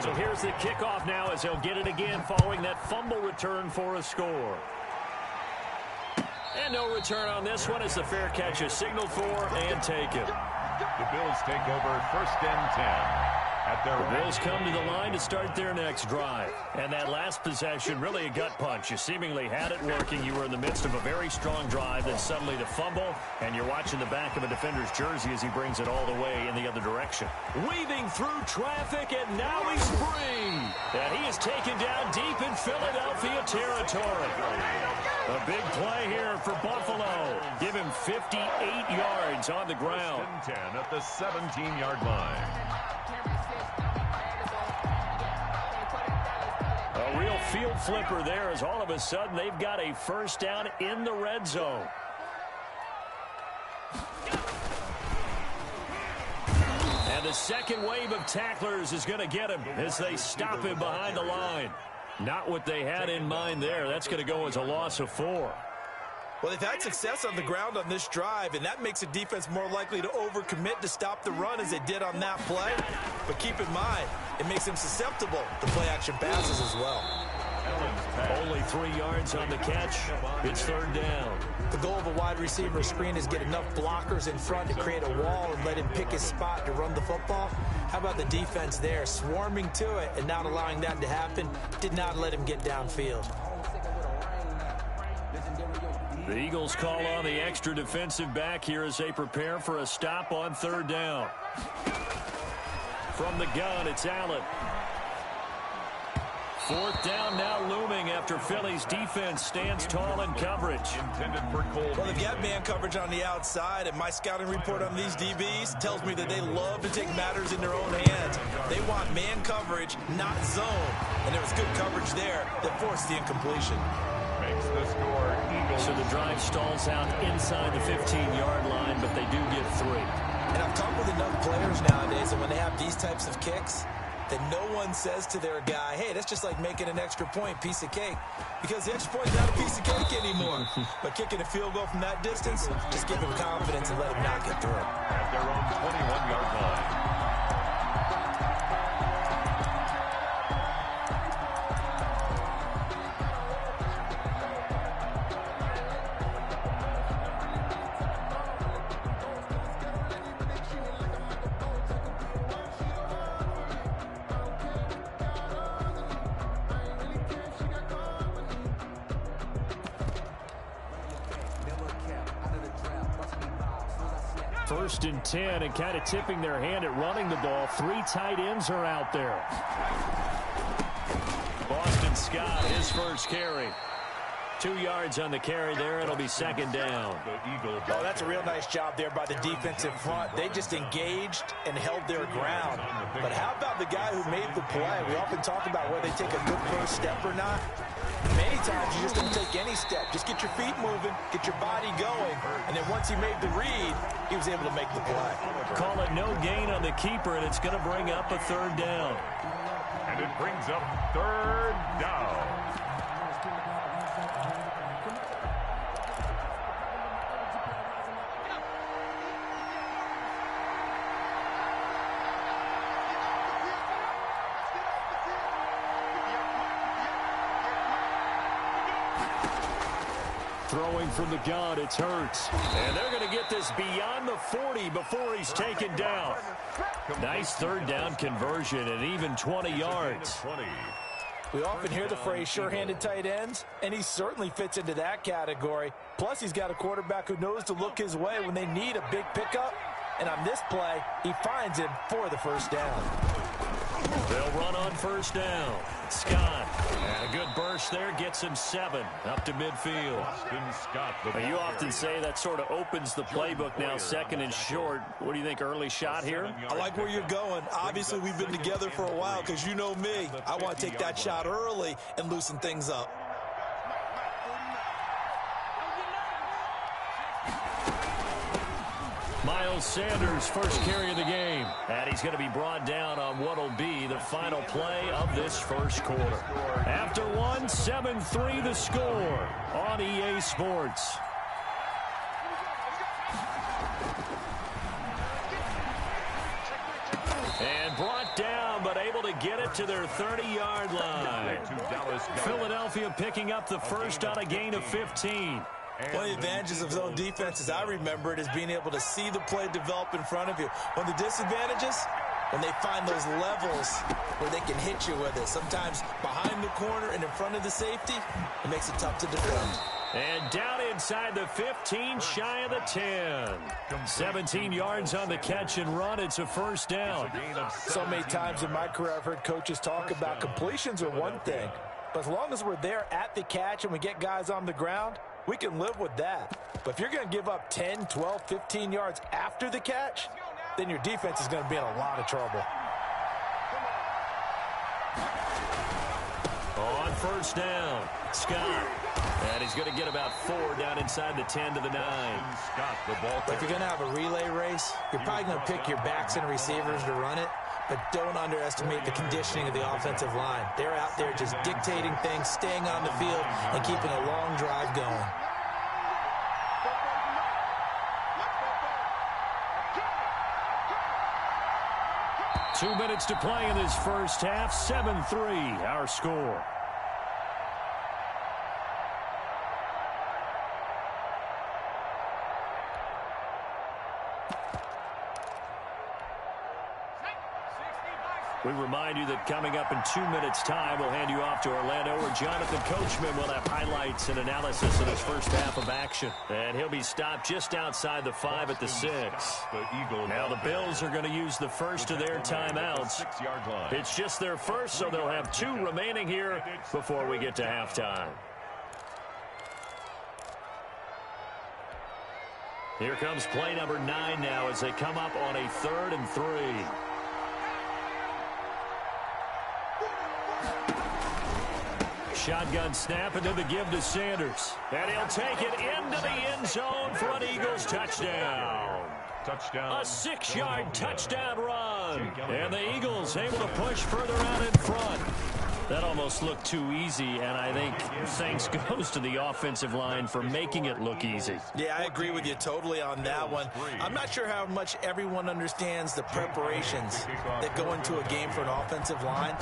So here's the kickoff now as he'll get it again following that fumble return for a score. And no return on this one as the fair catch is signaled for and taken. The Bills take over 1st and 10. The Bills come to the line to start their next drive. And that last possession, really a gut punch. You seemingly had it working. You were in the midst of a very strong drive, then suddenly the fumble, and you're watching the back of a defender's jersey as he brings it all the way in the other direction. Weaving through traffic, and now he's free. And he is taken down deep in Philadelphia territory. A big play here for Buffalo. Give him 58 yards on the ground. 10 at the 17-yard line. A real field flipper there as all of a sudden they've got a first down in the red zone. And the second wave of tacklers is going to get him as they stop him behind the line. Not what they had in mind there. That's going to go as a loss of 4. Well, they've had success on the ground on this drive, and that makes a defense more likely to overcommit to stop the run as they did on that play. But keep in mind, it makes them susceptible to play-action passes as well. Only 3 yards on the catch. It's 3rd down. The goal of a wide receiver screen is get enough blockers in front to create a wall and let him pick his spot to run the football. How about the defense there, swarming to it and not allowing that to happen? Did not let him get downfield. The Eagles call on the extra defensive back here as they prepare for a stop on 3rd down. From the gun, it's Allen. 4th down now looming after Philly's defense stands tall in coverage. Well, they've got man coverage on the outside, and my scouting report on these DBs tells me that they love to take matters in their own hands. They want man coverage, not zone. And there was good coverage there that forced the incompletion. Makes the score Eagles. So the drive stalls out inside the 15-yard line, but they do get 3. And I've talked with enough players nowadays that when they have these types of kicks, that no one says to their guy, hey, that's just like making an extra point, piece of cake. Because the extra point is not a piece of cake anymore. But kicking a field goal from that distance, just give them confidence and let them knock it through. At their own 21-yard line. First and 10, and kind of tipping their hand at running the ball. 3 tight ends are out there. Boston Scott, his first carry. 2 yards on the carry there. It'll be 2nd down. Oh, that's a real nice job there by the defensive front. They just engaged and held their ground. But how about the guy who made the play? We often talk about whether they take a good first step or not. Many times you just don't take any step. Just get your feet moving, get your body going, and then once he made the read, he was able to make the play. Call it no gain on the keeper, and it's going to bring up a 3rd down. And it brings up 3rd down. Throwing from the gun, it's Hurts. And they're going to get this beyond the 40 before he's taken down. Nice 3rd down conversion and even 20 yards. We often hear the phrase sure-handed tight ends, and he certainly fits into that category. Plus, he's got a quarterback who knows to look his way when they need a big pickup. And on this play, he finds him for the first down. They'll run on 1st down. Scott, and a good burst there, gets him 7 up to midfield. You often say that sort of opens the playbook now, 2nd and short. What do you think, early shot here? I like where you're going. Obviously, we've been together for a while because you know me. I want to take that shot early and loosen things up. Miles Sanders, first carry of the game. And he's going to be brought down on what will be the final play of this first quarter. After 1, 7-3 the score on EA Sports. And brought down, but able to get it to their 30-yard line. Philadelphia picking up the first on a gain of 15. One of the advantages of zone defense, as I remember it, is being able to see the play develop in front of you. One of the disadvantages, when they find those levels where they can hit you with it, sometimes behind the corner and in front of the safety, it makes it tough to defend. And down inside the 15, shy of the 10. 17 yards on the catch and run. It's a first down. So many times in my career, I've heard coaches talk about completions are one thing, but as long as we're there at the catch and we get guys on the ground, we can live with that. But if you're going to give up 10, 12, 15 yards after the catch, then your defense is going to be in a lot of trouble. On first down, Scott. And he's going to get about 4 down inside the 10 to the 9. Scott, the ball. If you're going to have a relay race, you're probably going to pick your backs and receivers to run it, but don't underestimate the conditioning of the offensive line. They're out there just dictating things, staying on the field, and keeping a long drive going. Two minutes to play in this first half. 7-3, our score. We remind you that coming up in 2 minutes' time, we'll hand you off to Orlando, where Jonathan Coachman will have highlights and analysis of his first half of action. And he'll be stopped just outside the 5 at the 6. Now the Bills are going to use the first of their timeouts. It's just their first, so they'll have 2 remaining here before we get to halftime. Here comes play number 9 now as they come up on a 3rd and 3. Shotgun snap, and then the give to Sanders. And he'll take it into the end zone for an Eagles touchdown. A 6-yard touchdown run. And the Eagles able to push further out in front. That almost looked too easy, and I think thanks goes to the offensive line for making it look easy. Yeah, I agree with you totally on that one. I'm not sure how much everyone understands the preparations that go into a game for an offensive line,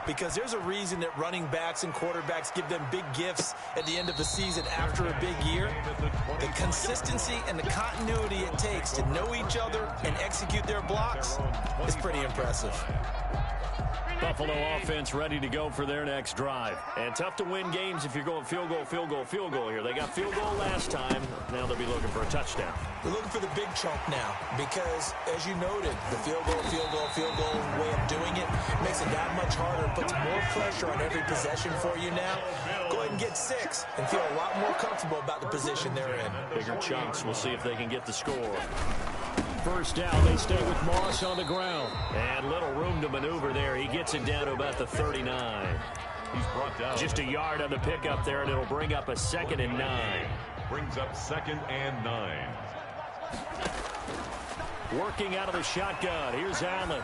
because there's a reason that running backs and quarterbacks give them big gifts at the end of the season after a big year. The consistency and the continuity it takes to know each other and execute their blocks is pretty impressive. Buffalo offense ready to go for their next drive. And tough to win games if you're going field goal, field goal, field goal here. They got field goal last time. Now they'll be looking for a touchdown. They're looking for the big chunk now because, as you noted, the field goal way of doing it makes it that much harder, puts more pressure on every possession for you now. Go ahead and get 6 and feel a lot more comfortable about the position they're in. Bigger chunks. We'll see if they can get the score. First down, they stay with Moss on the ground. And little room to maneuver there. He gets it down to about the 39. He's brought down. Just a yard on the pickup there, and it'll bring up a 2nd and 9. Brings up 2nd and 9. Working out of the shotgun. Here's Allen.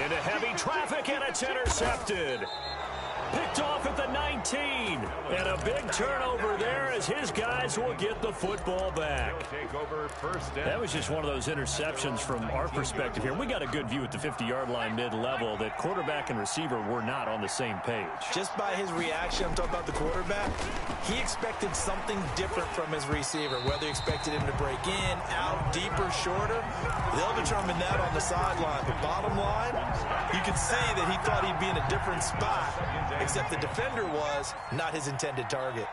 Into heavy traffic, and it's intercepted. Picked off at the 19. And a big turnover there as his guys will get the football back. That was just one of those interceptions from our perspective here. We got a good view at the 50-yard line mid-level that quarterback and receiver were not on the same page. Just by his reaction, I'm talking about the quarterback, he expected something different from his receiver, whether he expected him to break in, out, deeper, shorter. They'll determine that on the sideline. But bottom line, you can see that he thought he'd be in a different spot, except the defender was not his intended target.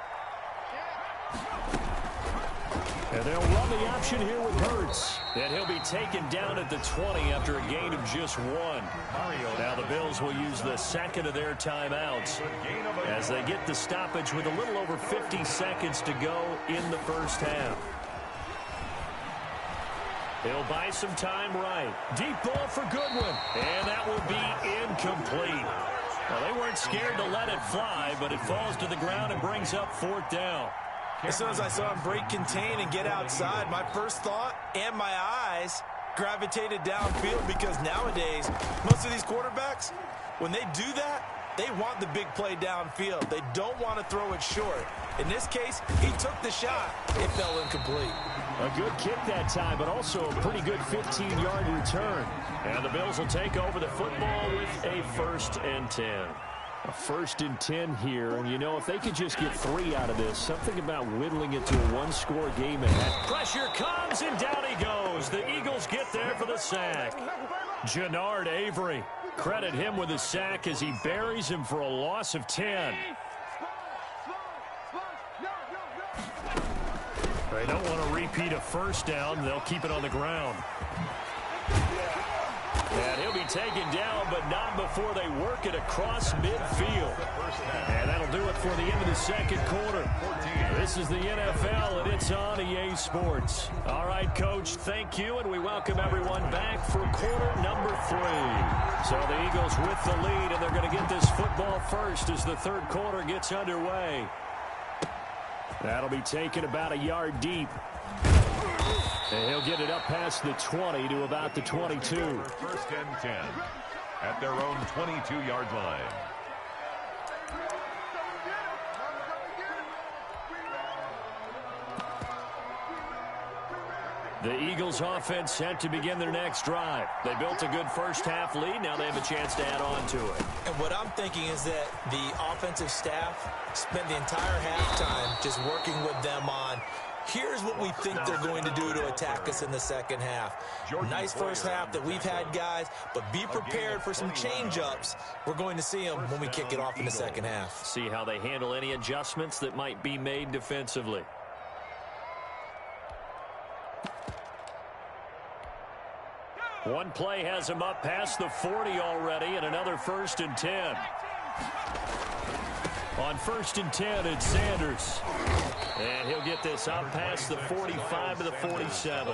And they'll run the option here with Hurts. And he'll be taken down at the 20 after a gain of just 1. Now the Bills will use the 2nd of their timeouts as they get the stoppage with a little over 50 seconds to go in the first half. He'll buy some time right. Deep ball for Goodwin. And that will be incomplete. Well, they weren't scared to let it fly, but it falls to the ground and brings up 4th down. As soon as I saw him break contain and get outside, my first thought and my eyes gravitated downfield, because nowadays, most of these quarterbacks, when they do that, they want the big play downfield. They don't want to throw it short. In this case, he took the shot. It fell incomplete. A good kick that time, but also a pretty good 15-yard return. And the Bills will take over the football with a 1st and 10. A 1st and 10 here, and you know, if they could just get 3 out of this, something about whittling it to a one-score game ahead. Pressure comes, and down he goes. The Eagles get there for the sack. Jannard Avery, credit him with a sack as he buries him for a loss of 10. They don't want to repeat a 1st down. They'll keep it on the ground. And he'll be taken down, but not before they work it across midfield. And that'll do it for the end of the 2nd quarter. This is the NFL, and it's on EA Sports. All right, Coach, thank you, and we welcome everyone back for quarter number 3. So the Eagles with the lead, and they're going to get this football first as the 3rd quarter gets underway. That'll be taken about a yard deep. And he'll get it up past the 20 to about the 22. 1st and 10 at their own 22-yard line. The Eagles offense set to begin their next drive. They built a good first-half lead. Now they have a chance to add on to it. And what I'm thinking is that the offensive staff spent the entire halftime just working with them on, here's what we think they're going to do to attack us in the 2nd half. Nice first half that we've had, guys, but be prepared for some change-ups. We're going to see them when we kick it off in the 2nd half. See how they handle any adjustments that might be made defensively. One play has him up past the 40 already, and another 1st and 10. On 1st and 10, it's Sanders. And he'll get this out past the 45 to the 47.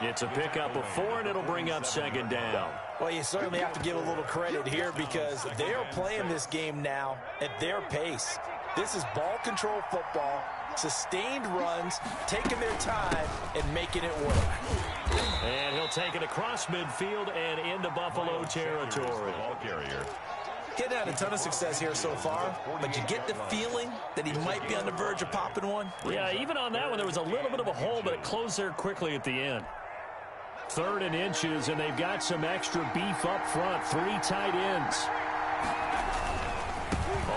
It's a pickup of 4, and it'll bring up 2nd down. Well, you certainly have to give a little credit here because they are playing this game now at their pace. This is ball control football, sustained runs, taking their time, and making it work. And he'll take it across midfield and into Buffalo territory. Ball carrier. Getting had a ton of success here so far, but you get the feeling that he might be on the verge of popping one. Yeah, even on that one, there was a little bit of a hole, but it closed there quickly at the end. 3rd and inches, and they've got some extra beef up front. 3 tight ends.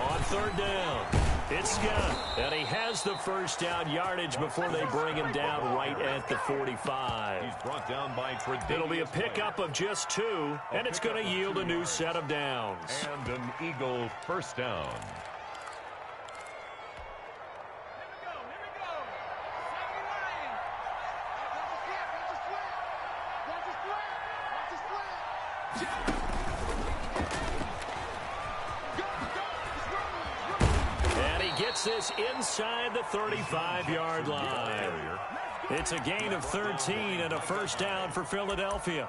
On 3rd down, it's Scott, and he has the 1st down yardage before they bring him down right at the 45. He's brought down by Tre'Davious. It'll be a pickup of just 2, and it's going to yield a new set of downs. And an Eagle 1st down. Gets this inside the 35-yard line. It's a gain of 13 and a 1st down for Philadelphia.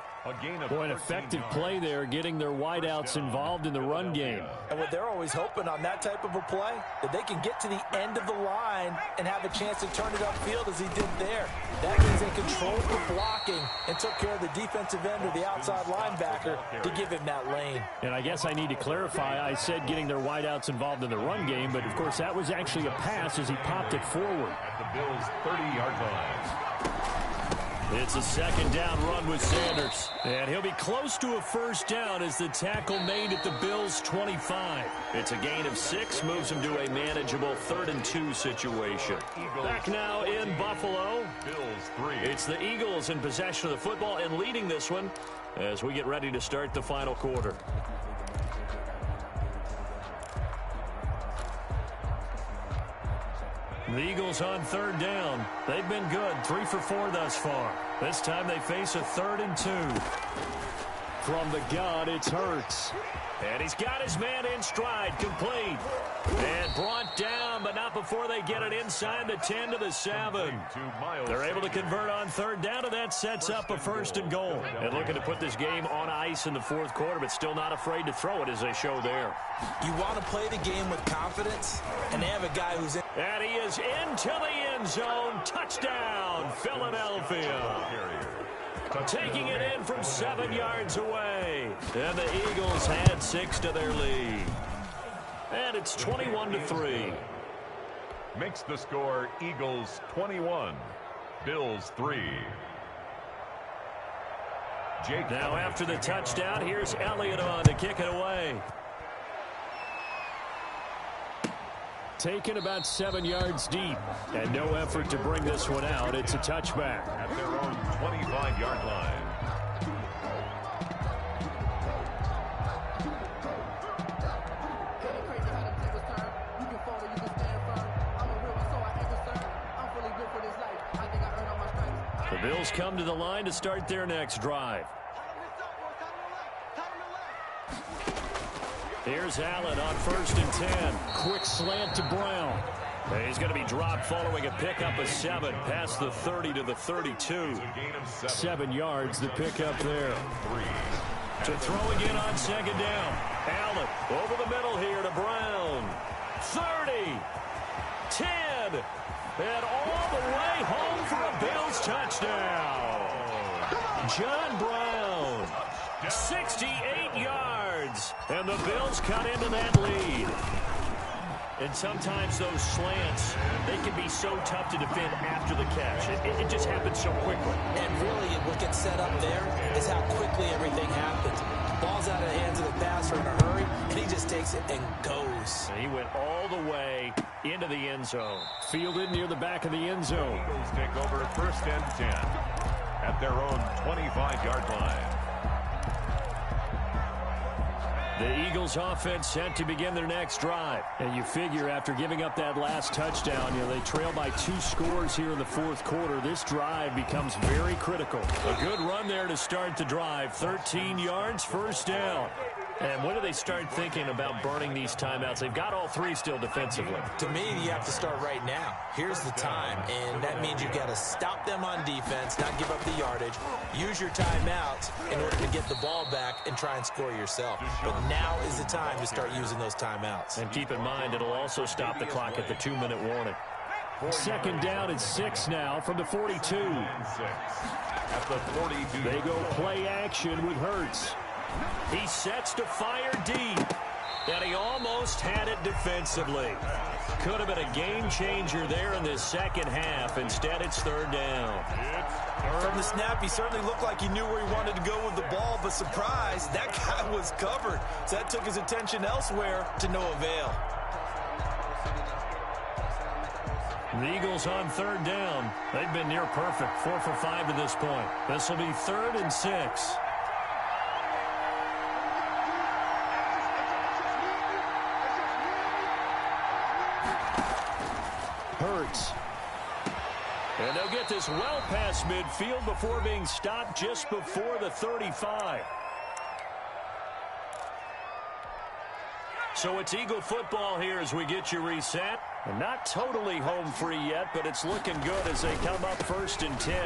Boy, an effective play there, getting their wideouts involved in the run game. And what they're always hoping on that type of a play, that they can get to the end of the line and have a chance to turn it upfield as he did there. That means they controlled the blocking and took care of the defensive end or the outside linebacker to give him that lane. And I guess I need to clarify, I said getting their wideouts involved in the run game, but of course that was actually a pass as he popped it forward. At the Bills' 30-yard line. It's a 2nd down run with Sanders. And he'll be close to a 1st down as the tackle made at the Bills' 25. It's a gain of 6, moves him to a manageable 3rd and 2 situation. Back now in Buffalo. Bills 3. It's the Eagles in possession of the football and leading this one as we get ready to start the final quarter. The Eagles on 3rd down. They've been good, 3 for 4 thus far. This time they face a 3rd and 2. From the gun, it's Hurts. And he's got his man in stride, complete. And brought down, but not before they get it inside the 10 to the 7. They're able to convert on 3rd down, and that sets up a 1st and goal. And looking to put this game on ice in the 4th quarter, but still not afraid to throw it as they show there. You want to play the game with confidence, and they have a guy who's in. And he is into the end zone. Touchdown, Philadelphia. Taking it in from 7 yards away. And the Eagles had 6 to their lead. And it's 21-3. Makes the score Eagles 21, Bills 3. Jake. Now after the touchdown, here's Elliott on to kick it away. Taken about 7 yards deep, and no effort to bring this one out. It's a touchback. At their own 25-yard line. The Bills come to the line to start their next drive. Here's Allen on 1st and 10. Quick slant to Brown. And he's going to be dropped following a pickup of 7 past the 30 to the 32. 7 yards, the pickup there. To throw again on 2nd down. Allen over the middle here to Brown. 30, 10, and all the way home for a Bills touchdown. John Brown, 68 yards, and the Bills cut into that lead. And sometimes those slants, they can be so tough to defend after the catch. It just happens so quickly. And really, what gets set up there is how quickly everything happens. Ball's out of the hands of the passer in a hurry, and he just takes it and goes. And he went all the way into the end zone. Fielded near the back of the end zone. Eagles take over 1st and 10 at their own 25-yard line. The Eagles offense set to begin their next drive. And you figure after giving up that last touchdown, they trail by 2 scores here in the 4th quarter. This drive becomes very critical. A good run there to start the drive. 13 yards, 1st down. And when do they start thinking about burning these timeouts? They've got all 3 still defensively. To me, you have to start right now. Here's the time, and that means you've got to stop them on defense, not give up the yardage, use your timeouts in order to get the ball back and try and score yourself. But now is the time to start using those timeouts. And keep in mind, it'll also stop the clock at the 2-minute warning. 2nd down and 6 now from the 42. At the 42. They go play action with Hurts. He sets to fire deep, and he almost had it defensively. Could have been a game changer there in this 2nd half. Instead, it's 3rd down. From the snap, he certainly looked like he knew where he wanted to go with the ball, but surprise, that guy was covered. So that took his attention elsewhere to no avail. The Eagles on 3rd down. They've been near perfect, 4 for 5 to this point. This will be 3rd and 6. Hurts. And they'll get this well past midfield before being stopped just before the 35. So it's Eagle football here as we get you reset. And not totally home free yet, but it's looking good as they come up 1st and 10.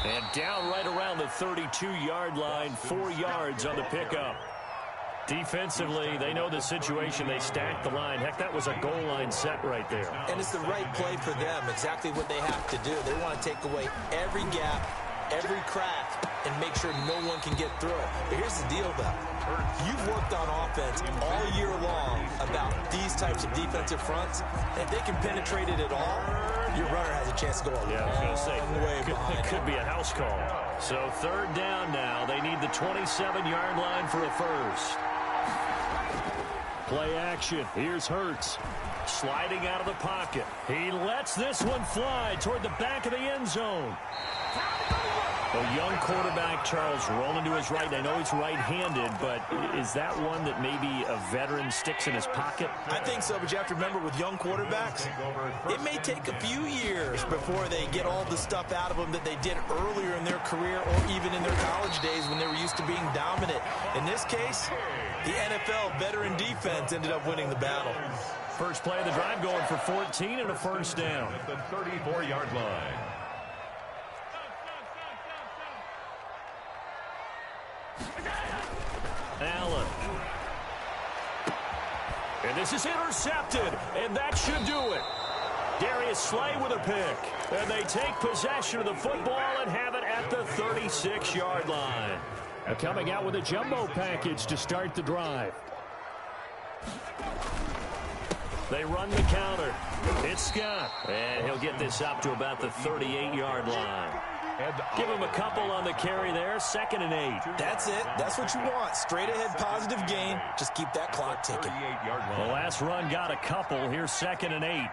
And down right around the 32-yard line, 4 yards on the pickup. Defensively, they know the situation. They stack the line. Heck, that was a goal line set right there. And it's the right play for them, exactly what they have to do. They want to take away every gap, every crack, and make sure no one can get through it. But here's the deal, though. You've worked on offense all year long about these types of defensive fronts. If they can penetrate it at all, your runner has a chance to go a long way behind. It could be a house call. So 3rd down now. They need the 27-yard line for a first. Play action. Here's Hurts. Sliding out of the pocket. He lets this one fly toward the back of the end zone. A young quarterback, Charles, rolling to his right. I know he's right-handed, but is that one that maybe a veteran sticks in his pocket? I think so, but you have to remember with young quarterbacks, it may take a few years before they get all the stuff out of them that they did earlier in their career or even in their college days when they were used to being dominant. In this case, the NFL veteran defense ended up winning the battle. First play of the drive going for 14 and a 1st down. At the 34-yard line. Allen. And this is intercepted, and that should do it. Darius Slay with a pick. And they take possession of the football and have it at the 36-yard line. Coming out with a jumbo package to start the drive. They run the counter. It's Scott. And he'll get this up to about the 38-yard line. Give him a couple on the carry there. 2nd and 8. That's it. That's what you want. Straight ahead positive gain. Just keep that clock ticking. The last run got a couple. Here's 2nd and 8.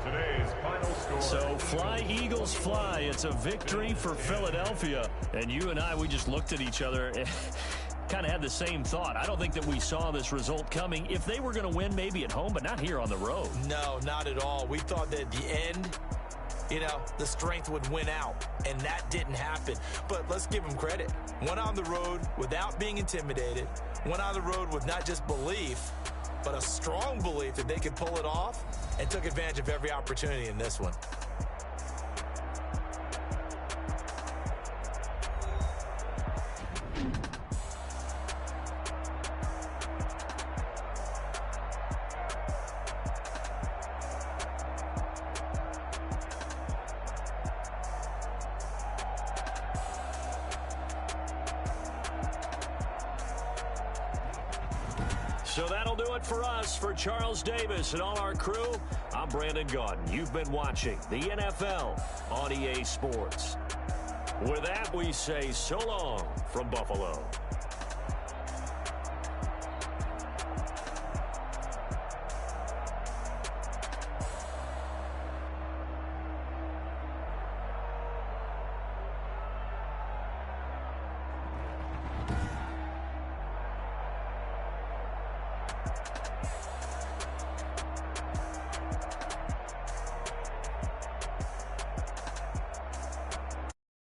Today's final score. So fly, Eagles, fly. It's a victory for Philadelphia. And you and I, we just looked at each other and kind of had the same thought. I don't think that we saw this result coming. If they were going to win, maybe at home, but not here on the road. No, not at all. We thought that at the end, the strength would win out, and that didn't happen. But let's give them credit. Went on the road without being intimidated. Went on the road with not just belief, but a strong belief that they could pull it off, and took advantage of every opportunity in this one. So that'll do it for us. For Charles Davis and all our crew, I'm Brandon Gaudin. You've been watching the NFL on EA Sports. With that, we say so long from Buffalo.